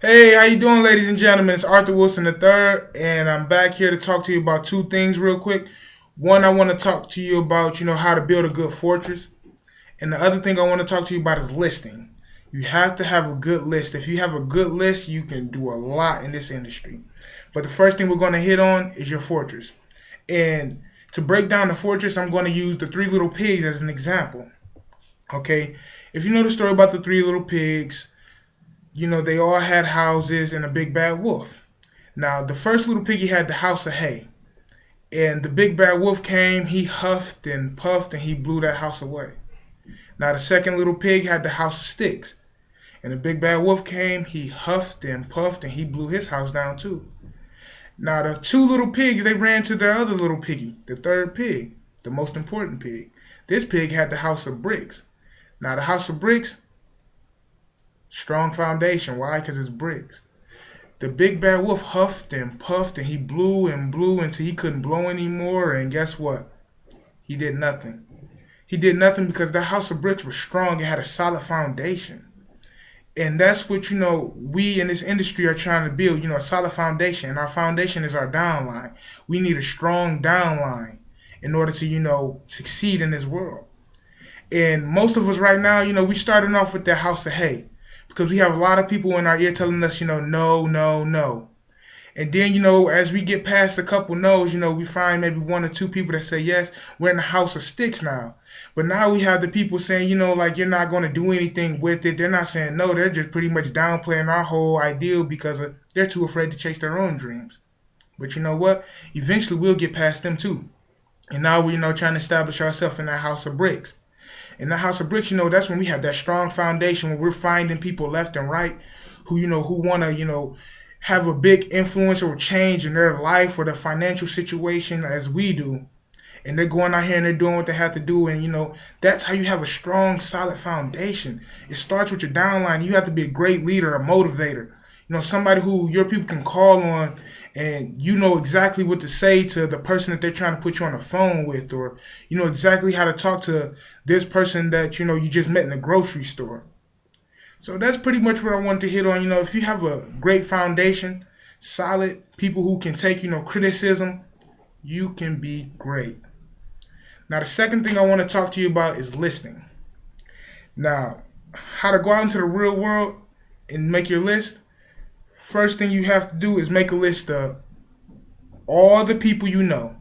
Hey, how you doing, ladies and gentlemen? It's Arthur Wilson III, and I'm back here to talk to you about two things real quick. One, I want to talk to you about, how to build a good fortress. And the other thing I want to talk to you about is listing. You have to have a good list. If you have a good list, you can do a lot in this industry. But the first thing we're going to hit on is your fortress. And to break down the fortress, I'm going to use the three little pigs as an example. Okay? If you know the story about the three little pigs, they all had houses and a big bad wolf. Now, the first little piggy had the house of hay. And the big bad wolf came, he huffed and puffed, and he blew that house away. Now, the second little pig had the house of sticks. And the big bad wolf came, he huffed and puffed, and he blew his house down too. Now, the two little pigs, they ran to their other little piggy, the third pig, the most important pig. This pig had the house of bricks. Now, the house of bricks, strong foundation. Why? Because it's bricks. The big bad wolf huffed and puffed and he blew and blew until he couldn't blow anymore. And guess what? He did nothing. He did nothing because the house of bricks was strong. It had a solid foundation. And that's what, we in this industry are trying to build, a solid foundation. And our foundation is our downline. We need a strong downline in order to, succeed in this world. And most of us right now, we starting off with that house of hay. Because we have a lot of people in our ear telling us, no, no, no. And then, as we get past a couple no's, we find maybe one or two people that say yes. We're in the house of sticks now. But now we have the people saying, like you're not going to do anything with it. They're not saying no. They're just pretty much downplaying our whole ideal because they're too afraid to chase their own dreams. But you know what? Eventually we'll get past them too. And now we're, trying to establish ourselves in that house of bricks. In the house of bricks, that's when we have that strong foundation where we're finding people left and right who, who want to, have a big influence or change in their life or their financial situation as we do. And they're going out here and they're doing what they have to do. And, that's how you have a strong, solid foundation. It starts with your downline. You have to be a great leader, a motivator. Somebody who your people can call on and you know exactly what to say to the person that they're trying to put you on the phone with, or you know exactly how to talk to this person that you just met in the grocery store. So that's pretty much what I wanted to hit on. If you have a great foundation, solid people who can take, criticism, you can be great. Now, the second thing I want to talk to you about is listing. Now, how to go out into the real world and make your list. First thing you have to do is make a list of all the people you know,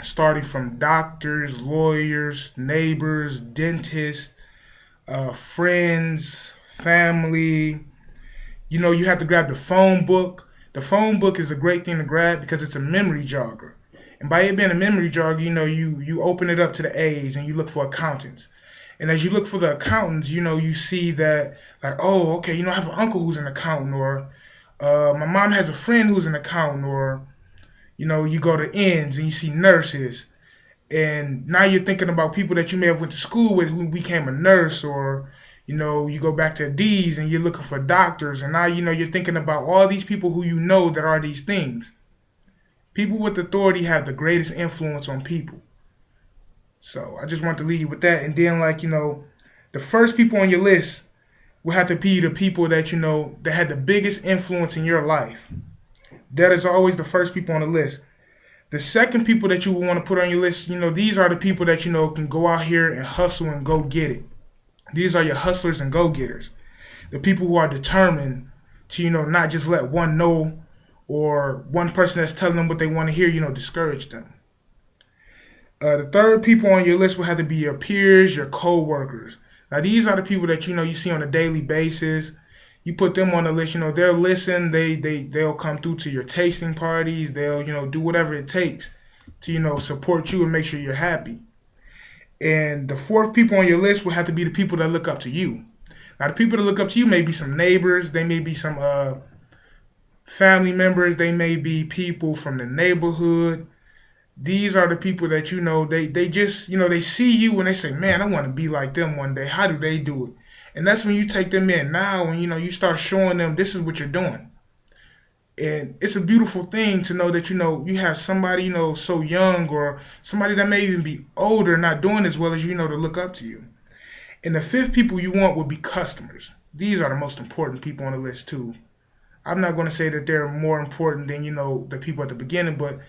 starting from doctors, lawyers, neighbors, dentists, friends, family. You have to grab the phone book. The phone book is a great thing to grab because it's a memory jogger. And by it being a memory jogger, you open it up to the A's and you look for accountants. And as you look for the accountants, you see that, like, oh, okay, I have an uncle who's an accountant, or my mom has a friend who's an accountant, or, you go to ends and you see nurses. And now you're thinking about people that you may have went to school with who became a nurse, or, you go back to D's and you're looking for doctors. And now, you're thinking about all these people who that are these things. People with authority have the greatest influence on people. So I just want to leave you with that. And then, the first people on your list will have to be the people that that had the biggest influence in your life. That is always the first people on the list. The second people that you will want to put on your list, these are the people that can go out here and hustle and go get it. These are your hustlers and go-getters. The people who are determined to, not just let one know or one person that's telling them what they want to hear, discourage them. The third people on your list will have to be your peers, your co-workers. Now, these are the people that you see on a daily basis. You put them on the list, they'll listen, they'll come through to your tasting parties, they'll do whatever it takes to support you and make sure you're happy. And the fourth people on your list will have to be the people that look up to you. Now, the people that look up to you may be some neighbors, they may be some family members, they may be people from the neighborhood. These are the people that they just they see you and they say, man, I want to be like them one day. How do they do it? And that's when you take them in now, and you start showing them this is what you're doing. And it's a beautiful thing to know that you have somebody so young, or somebody that may even be older, not doing as well as to look up to you. And the fifth people you want will be customers. These are the most important people on the list too. I'm not going to say that they're more important than, the people at the beginning, but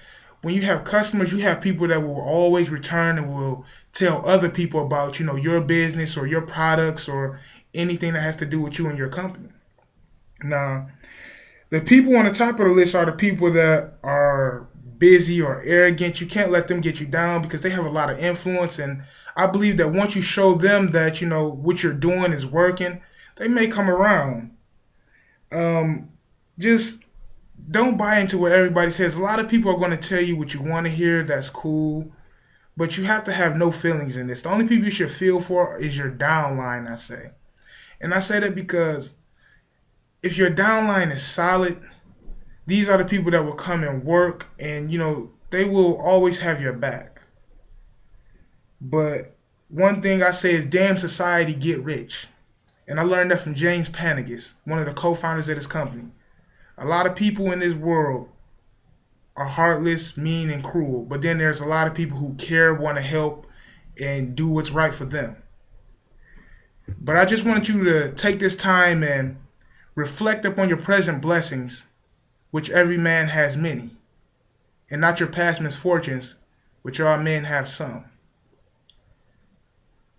when you have customers, you have people that will always return and will tell other people about, your business or your products or anything that has to do with you and your company. Now, the people on the top of the list are the people that are busy or arrogant. You can't let them get you down because they have a lot of influence. And I believe that once you show them that, what you're doing is working, they may come around. Just don't buy into what everybody says. A lot of people are going to tell you what you want to hear. That's cool. But you have to have no feelings in this. The only people you should feel for is your downline, I say. And I say that because if your downline is solid, these are the people that will come and work and, they will always have your back. But one thing I say is damn society get rich. And I learned that from James Panagis, one of the co-founders of this company. A lot of people in this world are heartless, mean, and cruel. But then there's a lot of people who care, want to help, and do what's right for them. But I just want you to take this time and reflect upon your present blessings, which every man has many, and not your past misfortunes, which all men have some.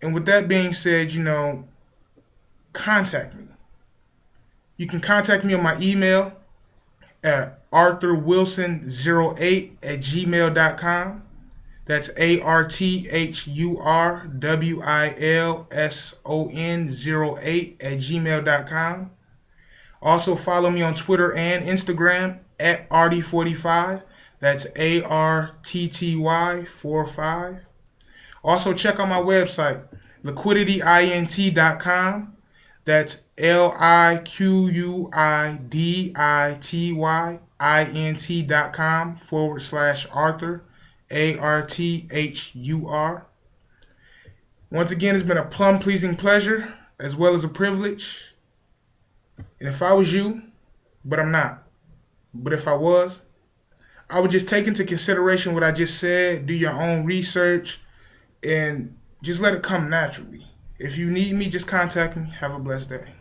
And with that being said, contact me. You can contact me on my email at arthurwilson08@gmail.com. That's ARTHURWILSON08@gmail.com. Also follow me on Twitter and Instagram at Arty45. That's ARTTY45. Also check out my website, liquidityint.com. That's LIQUIDITYINT.com/Arthur, ARTHUR. Once again, it's been a plum pleasing pleasure as well as a privilege. And if I was you, but I'm not, but if I was, I would just take into consideration what I just said, do your own research, and just let it come naturally. If you need me, just contact me. Have a blessed day.